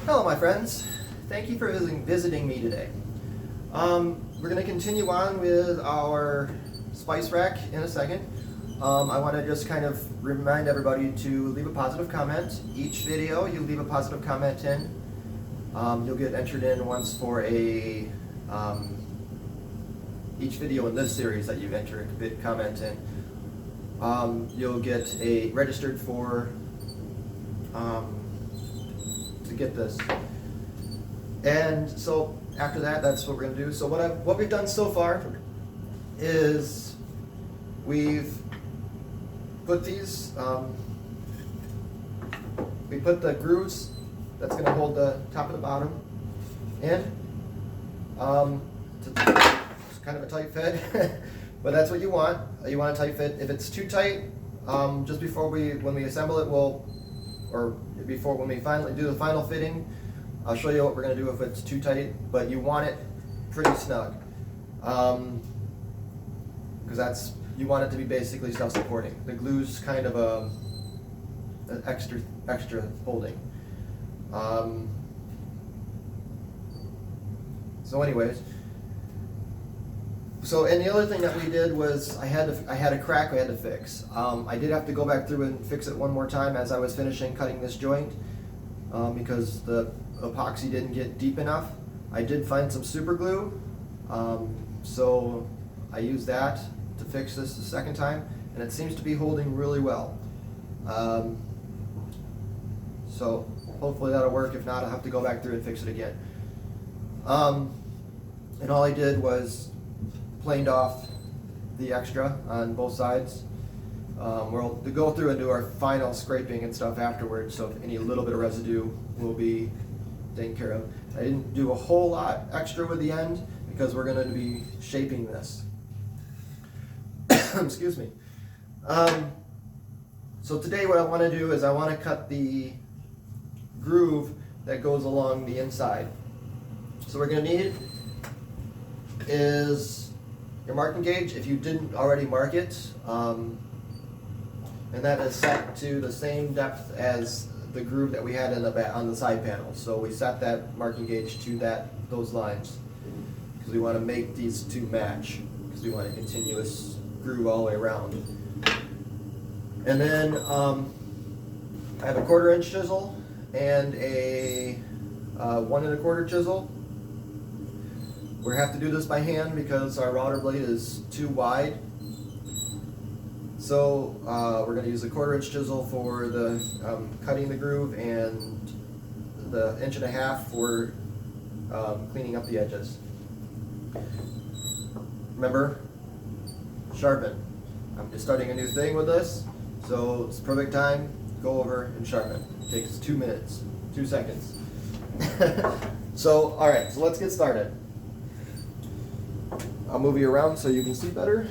Hello my friends, thank you for visiting me today. We're going to continue on with our spice rack in a second. I want to just kind of remind everybody to leave a positive comment. Each video you leave a positive comment in, you'll get entered in once for each video in this series that you've entered a comment in. You'll get registered for to get this. And so after that, that's what we're going to do. So what we've done so far is we've put these, we put the grooves that's going to hold the top and the bottom in. It's kind of a tight fit, but that's what you want. You want a tight fit. If it's too tight, just before when we assemble it, when we finally do the final fitting, I'll show you what we're going to do if it's too tight, but you want it pretty snug. Because you want it to be basically self-supporting. The glue's kind of an extra holding. So anyways, and the other thing that we did was I had a crack I had to fix. I did have to go back through and fix it one more time as I was finishing cutting this joint because the epoxy didn't get deep enough. I did find some super glue, so I used that to fix this the second time, and it seems to be holding really well. So hopefully that'll work. If not, I'll have to go back through and fix it again. And all I did was planed off the extra on both sides. We'll go through and do our final scraping and stuff afterwards, so if any little bit of residue will be taken care of. I didn't do a whole lot extra with the end because we're going to be shaping this. Excuse me. So today what I want to do is I want to cut the groove that goes along the inside. So what we're going to need is your marking gauge, if you didn't already mark it, and that is set to the same depth as the groove that we had on the side panel. So we set that marking gauge to those lines because we want to make these two match, because we want a continuous groove all the way around. And then I have a 1/4 inch chisel and a 1 1/4 chisel. We have to do this by hand because our router blade is too wide. So we're going to use a 1/4 inch chisel for the cutting the groove and the 1.5 inches for cleaning up the edges. Remember, sharpen. I'm just starting a new thing with this, so it's perfect time. Go over and sharpen. It takes 2 minutes, 2 seconds. So, all right, so let's get started. I'll move you around so you can see better.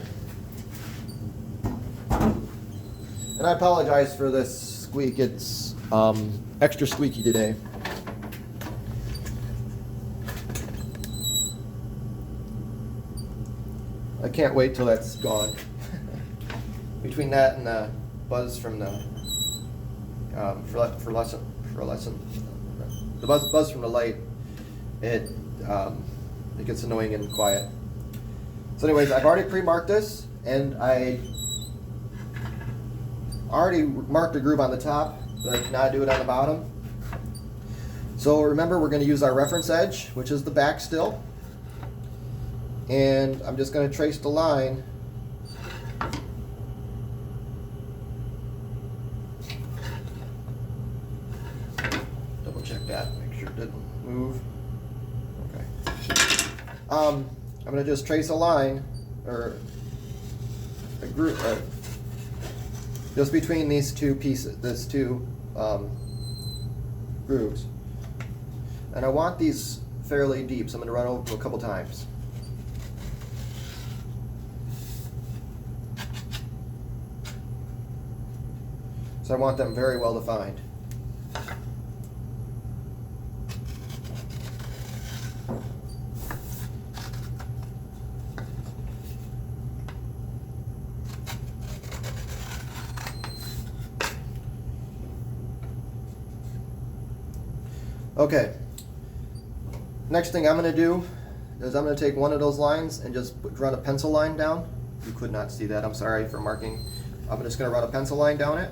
And I apologize for this squeak. It's extra squeaky today. I can't wait till that's gone. Between that and the buzz from the the buzz from the light, it gets annoying and quiet. So anyways, I've already pre-marked this, and I already marked a groove on the top, but now I do it on the bottom. So remember, we're going to use our reference edge, which is the back still, and I'm just going to trace the line double check that, make sure it didn't move. Okay. I'm going to just trace a line, or a groove, just between these two pieces, grooves. And I want these fairly deep, so I'm going to run over them a couple times. So I want them very well defined. Okay, next thing I'm going to do is I'm going to take one of those lines and just run a pencil line down. You could not see that, I'm sorry for marking. I'm just going to run a pencil line down it.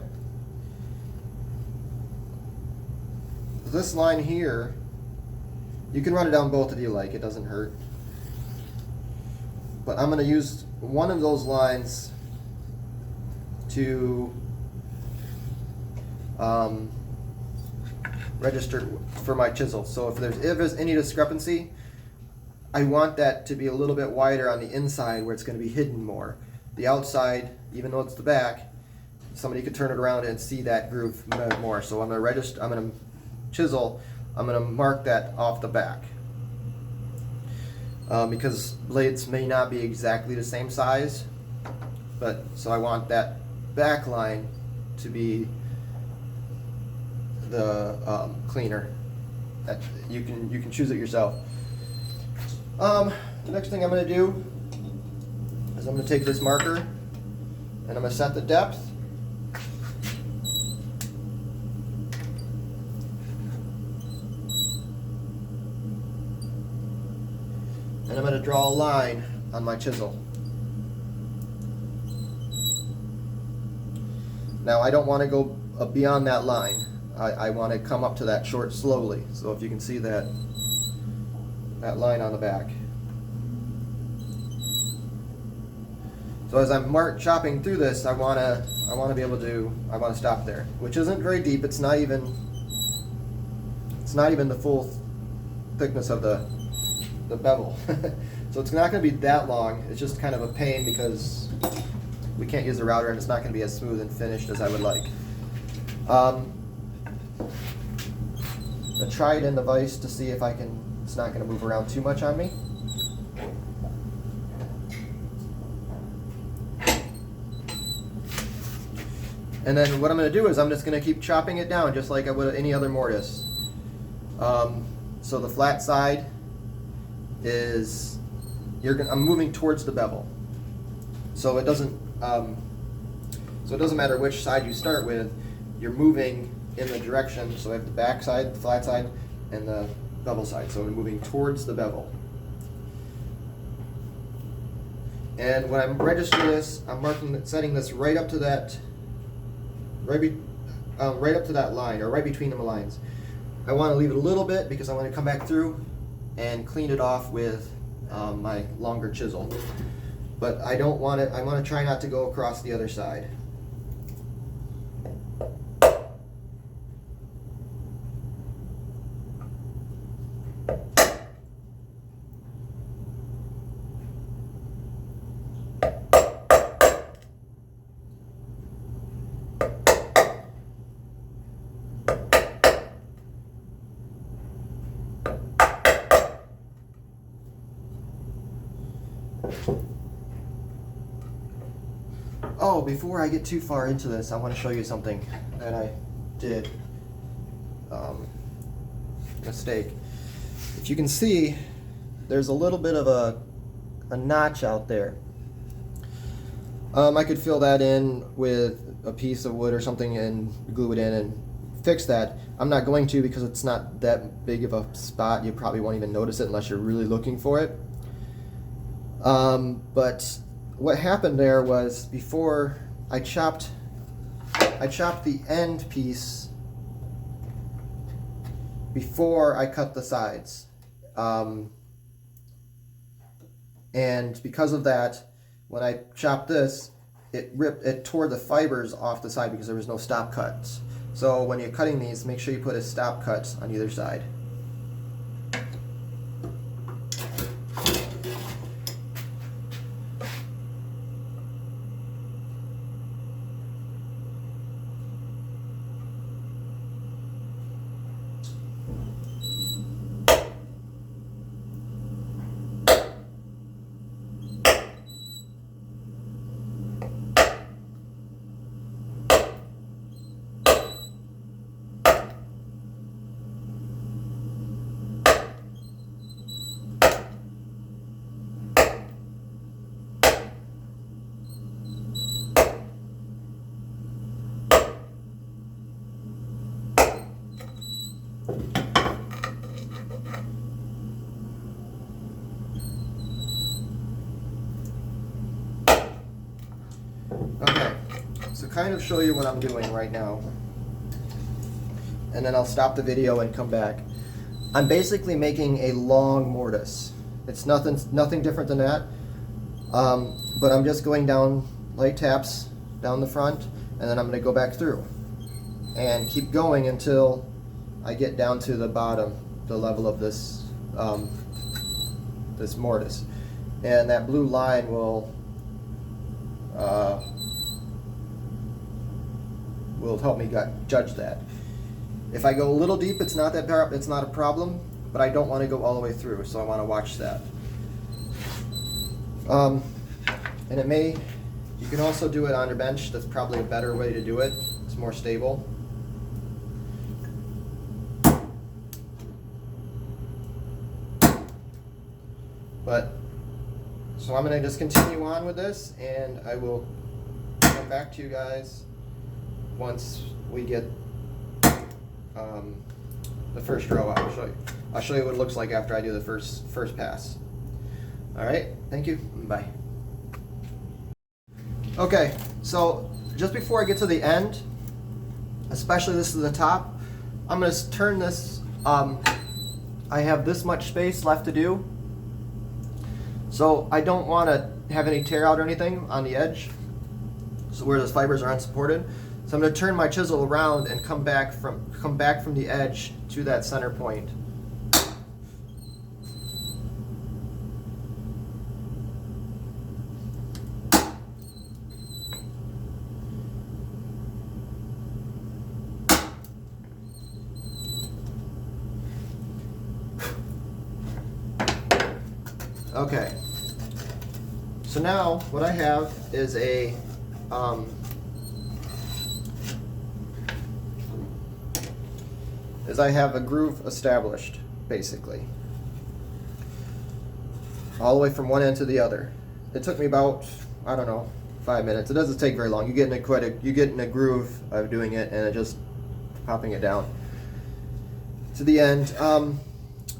This line here, you can run it down both if you like, it doesn't hurt. But I'm going to use one of those lines to register for my chisel. So if there's any discrepancy, I want that to be a little bit wider on the inside where it's going to be hidden more. The outside, even though it's the back, somebody could turn it around and see that groove more. So I'm going to chisel, I'm going to mark that off the back. Because blades may not be exactly the same size, but so I want that back line to be the cleaner. That you can choose it yourself. The next thing I'm going to do is I'm going to take this marker and I'm going to set the depth. And I'm going to draw a line on my chisel. Now I don't want to go beyond that line. I want to come up to that short slowly. So if you can see that line on the back. So as I'm chopping through this, I want to stop there, which isn't very deep. It's not even the full thickness of the bevel. So it's not going to be that long. It's just kind of a pain because we can't use the router and it's not going to be as smooth and finished as I would like. I try it in the vise to see if it's not going to move around too much on me. And then what I'm going to do is I'm just going to keep chopping it down just like I would any other mortise. So the flat side is I'm moving towards the bevel. So it doesn't matter which side you start with, you're moving in the direction. So I have the back side, the flat side, and the bevel side. So we're moving towards the bevel. And when I'm registering this, I'm setting this right up to that, right up to that line, or right between the lines. I want to leave it a little bit because I want to come back through and clean it off with my longer chisel. But I don't want it. I want to try not to go across the other side. Oh, before I get too far into this, I want to show you something that I did. Mistake. If you can see, there's a little bit of a notch out there. I could fill that in with a piece of wood or something and glue it in and fix that. I'm not going to because it's not that big of a spot. You probably won't even notice it unless you're really looking for it. But what happened there was before I chopped the end piece before I cut the sides. And because of that, when I chopped this, it tore the fibers off the side because there was no stop cuts. So when you're cutting these, make sure you put a stop cut on either side. kind of show you what I'm doing right now, and then I'll stop the video and come back. I'm basically making a long mortise. It's nothing different than that, but I'm just going down light taps down the front, and then I'm going to go back through and keep going until I get down to the bottom, the level of this this mortise, and that blue line will help me judge that. If I go a little deep, it's not a problem, but I don't want to go all the way through, so I want to watch that. And you can also do it on your bench. That's probably a better way to do it. It's more stable. So I'm going to just continue on with this, and I will come back to you guys once we get the first row. I'll show you what it looks like after I do the first pass. All right, thank you. Bye. Okay, so just before I get to the end, especially this is the top, I'm going to turn this. I have this much space left to do, so I don't want to have any tear out or anything on the edge, so where those fibers are unsupported. So I'm going to turn my chisel around and come back from the edge to that center point. Okay. So now what I have is a I have a groove established, basically, all the way from one end to the other. It took me about, I don't know, 5 minutes. It doesn't take very long. You get in a groove of doing it, and just popping it down to the end.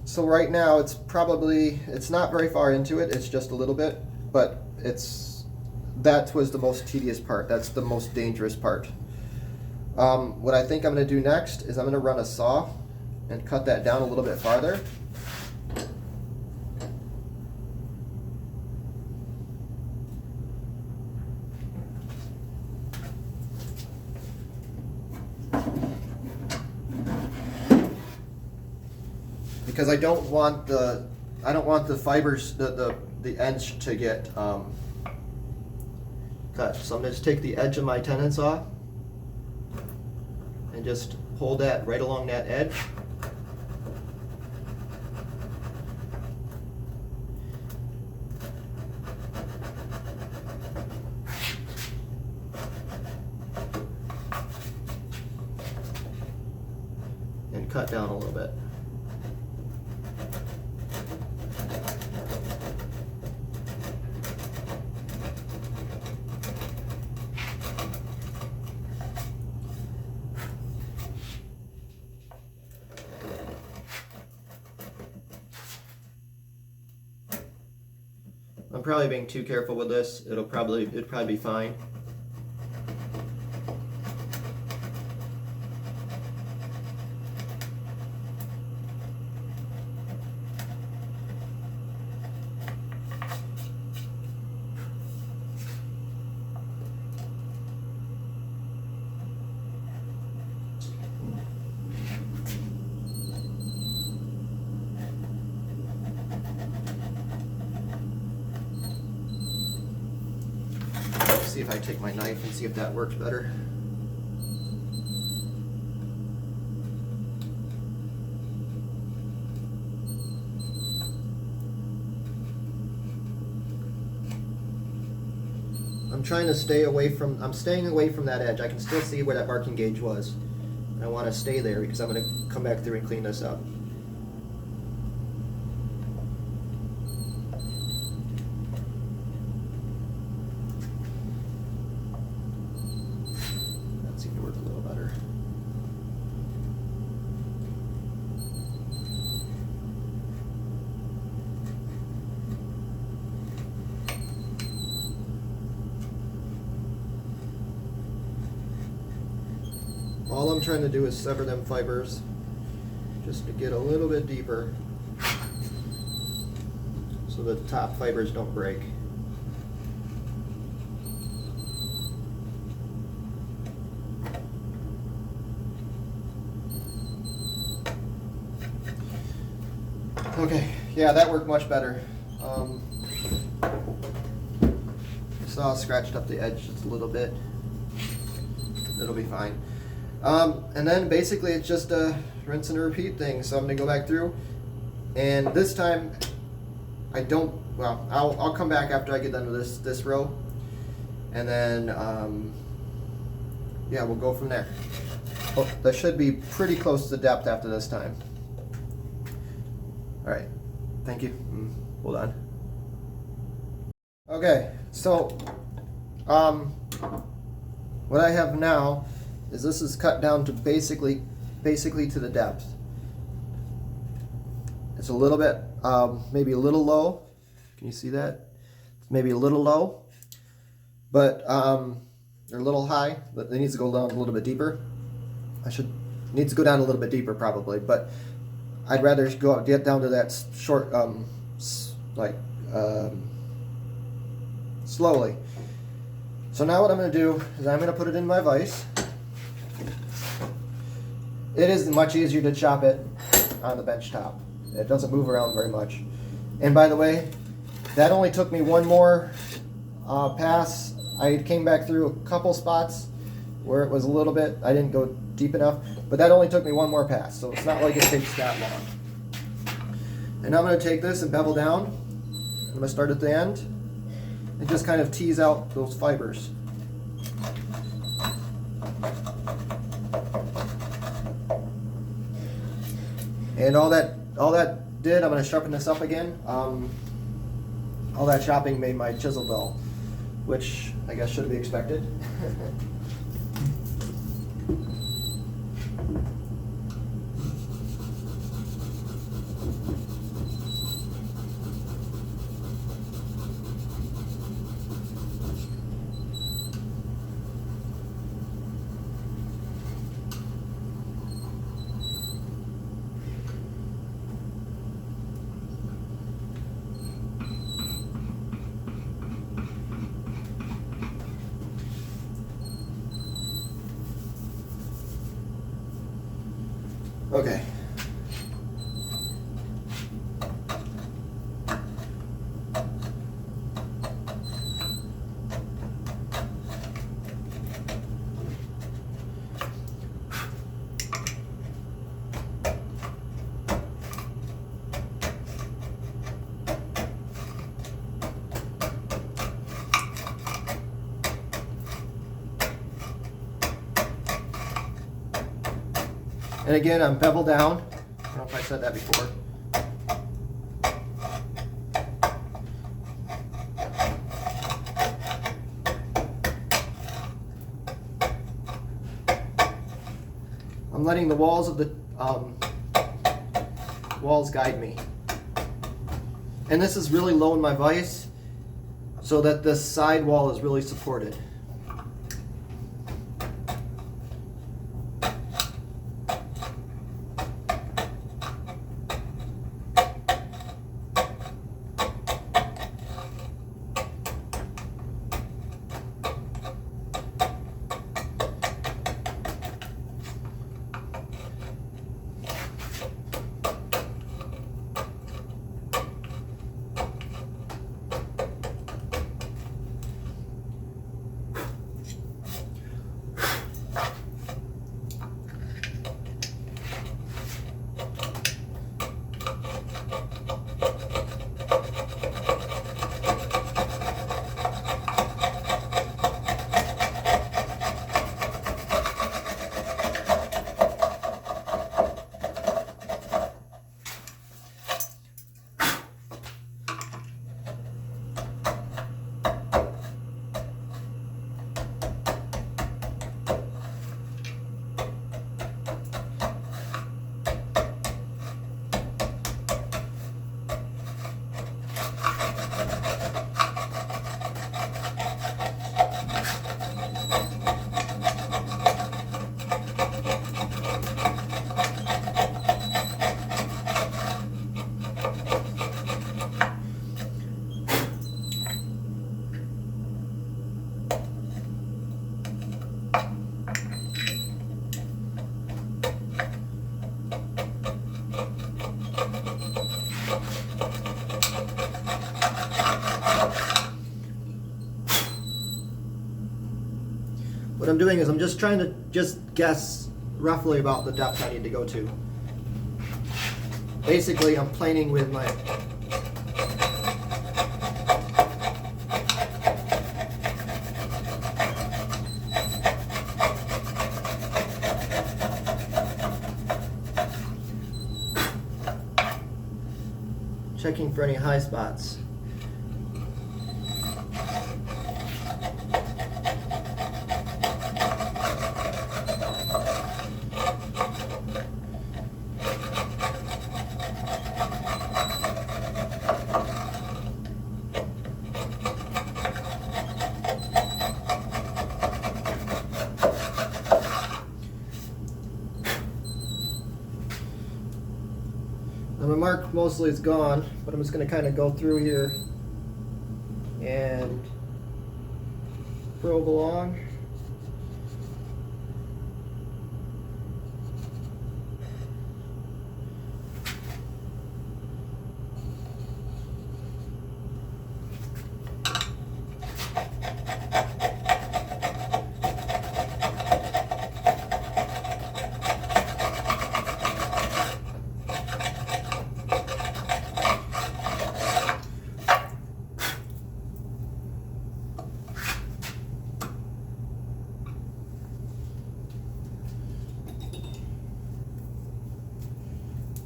So right now it's not very far into it. It's just a little bit, but that was the most tedious part. That's the most dangerous part. What I think I'm going to do next is I'm going to run a saw and cut that down a little bit farther. Because I don't want the fibers, the edge to get cut. So I'm going to just take the edge of my tenon saw and just hold that right along that edge. And cut down a little bit. I'm probably being too careful with this. It'd probably be fine. See if I take my knife and see if that works better. I'm staying away from that edge. I can still see where that marking gauge was. And I want to stay there because I'm going to come back through and clean this up. all I'm trying to do is sever them fibers just to get a little bit deeper so the top fibers don't break. Okay, yeah, that worked much better. Saw scratched up the edge just a little bit. It'll be fine. And then basically it's just a rinse and repeat thing. So I'm gonna go back through, and this time I don't. Well, I'll come back after I get done with this row, and then yeah, we'll go from there. Oh, that should be pretty close to the depth after this time. All right, thank you. Hold on. Okay, so what I have now is this is cut down to basically to the depth. It's a little bit, maybe a little low. Can you see that? It's maybe a little low, but they're a little high. But it needs to go down a little bit deeper. Needs to go down a little bit deeper probably, but I'd rather get down to that short, slowly. So now what I'm going to do is I'm going to put it in my vise. It is much easier to chop it on the bench top. It doesn't move around very much. And by the way, that only took me one more pass. I came back through a couple spots where it was a little bit, I didn't go deep enough, but that only took me one more pass, so it's not like it takes that long. And I'm going to take this and bevel down. I'm going to start at the end and just kind of tease out those fibers. And all that did, I'm going to sharpen this up again. All that chopping made my chisel dull, which I guess should be expected. Okay. And again, I'm bevel down. I don't know if I said that before. I'm letting the walls of the walls guide me. And this is really low in my vise so that the side wall is really supported. what I'm doing is I'm just trying to guess roughly about the depth I need to go to. Basically, I'm planing with my checking for any high spots. My mark mostly is gone, but I'm just going to kind of go through here and probe along.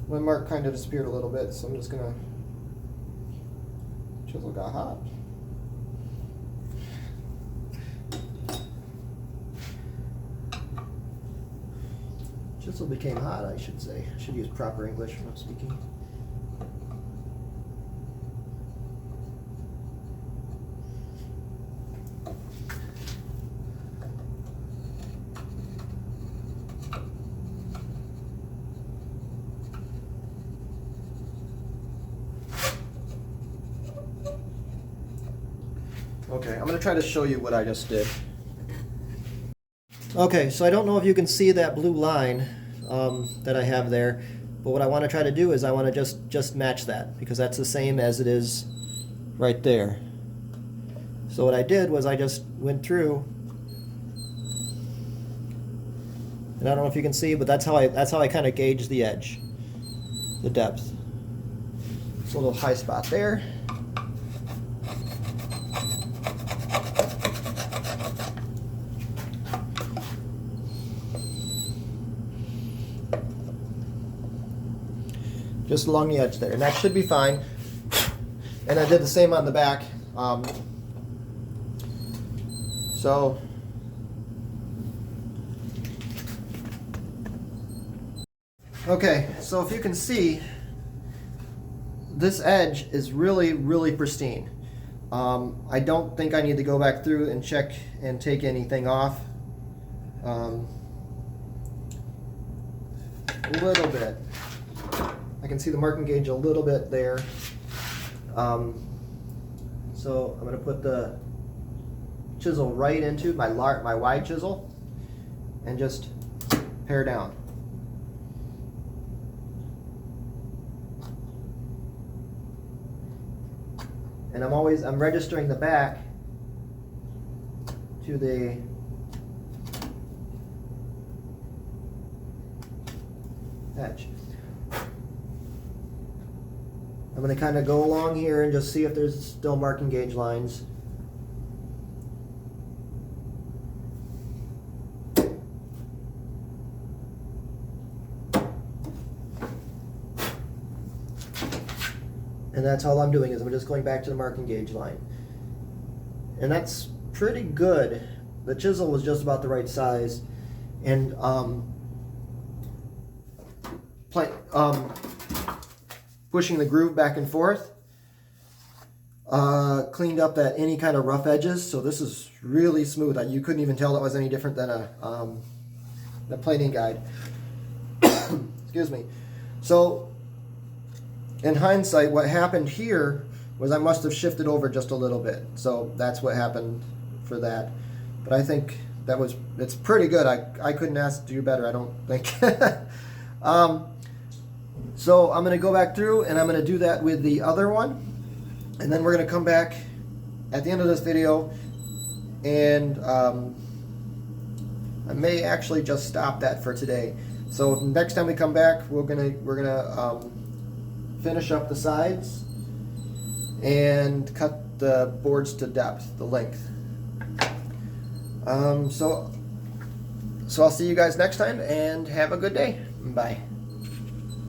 My mark kind of disappeared a little bit, so I'm just gonna, chisel got hot. Chisel became hot, I should say. I should use proper English when I'm speaking. Okay, I'm going to try to show you what I just did. Okay, so I don't know if you can see that blue line that I have there, but what I want to try to do is I want to just match that, because that's the same as it is right there. So what I did was I just went through, and I don't know if you can see, but that's how I kind of gauge the edge, the depth. It's a little high spot there. Just along the edge there, and that should be fine. And I did the same on the back. Okay, so if you can see, this edge is really, really pristine. I don't think I need to go back through and check and take anything off. A little bit. I can see the marking gauge a little bit there. So I'm going to put the chisel right into my wide chisel and just pare down. And I'm registering the back to the edge. I'm going to kind of go along here and just see if there's still marking gauge lines. And that's all I'm doing, is I'm just going back to the marking gauge line. And that's pretty good. The chisel was just about the right size. And pushing the groove back and forth cleaned up any kind of rough edges, so this is really smooth. You couldn't even tell that was any different than a planing guide. Excuse me. So in hindsight, what happened here was I must have shifted over just a little bit, so that's what happened for that. But I think it's pretty good. I couldn't ask to do better, I don't think. So I'm going to go back through and I'm going to do that with the other one, and then we're going to come back at the end of this video and I may actually just stop that for today. So next time we come back, we're gonna finish up the sides and cut the boards to depth, the length. So I'll see you guys next time, and have a good day. Bye.